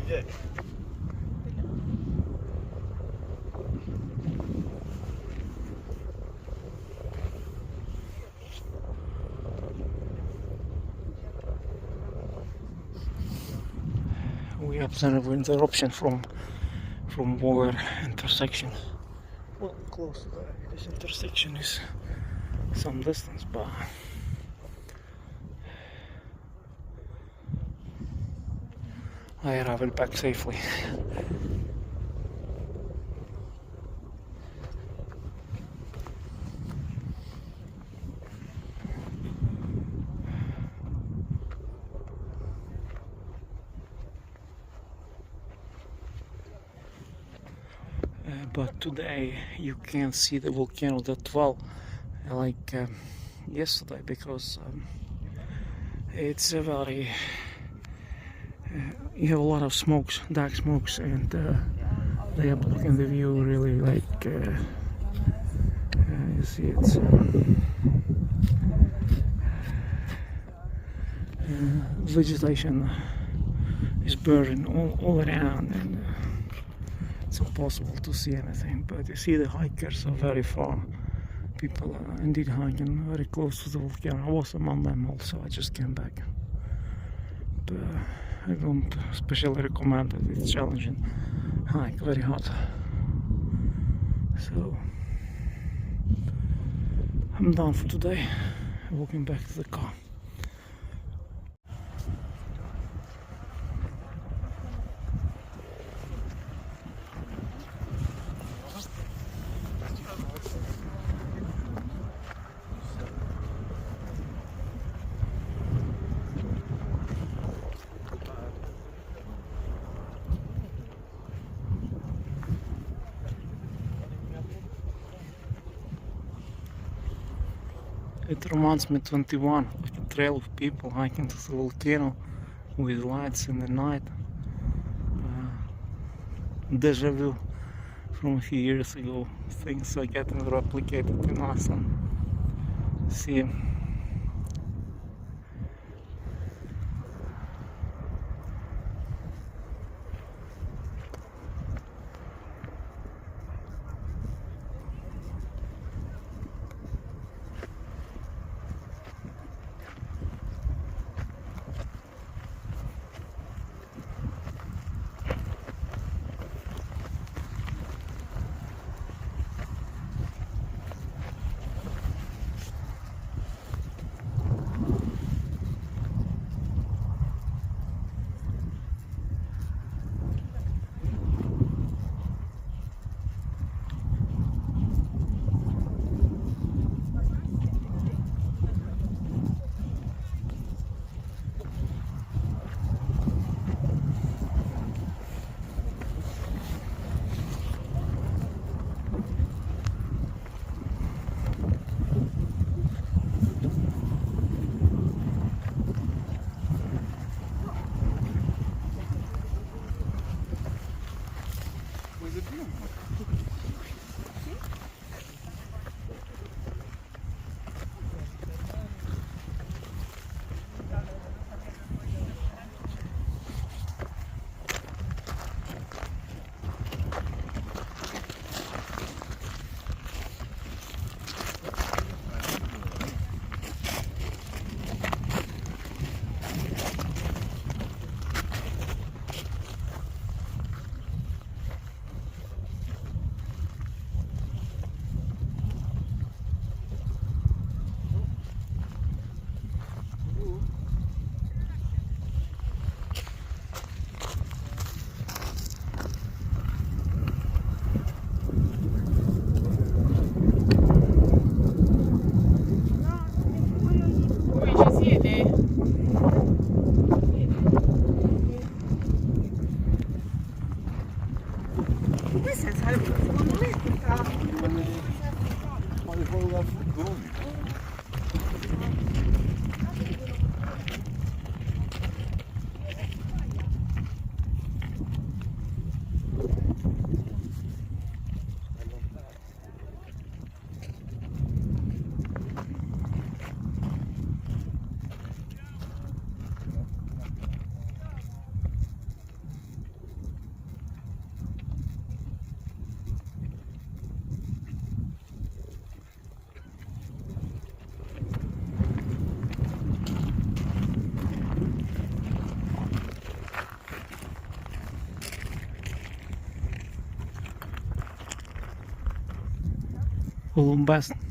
Yeah. We observe an eruption from where intersection. Well, close to this intersection is some distance, but I arrived back safely. But today you can't see the volcano that well like yesterday, because it's a very you have a lot of smokes, dark smokes, and they are blocking the view really, like you see it's vegetation is burning all around, and it's impossible to see anything. But you see the hikers are very far. People are indeed hiking very close to the volcano. I was among them also. I just came back. But I don't especially recommend it. It's challenging hike, very hot. So I'm done for today. Walking back to the car. It reminds me 21, like a trail of people hiking to the volcano with lights in the night. Deja vu from a few years ago. Things are getting replicated in Iceland. See. balloon blast.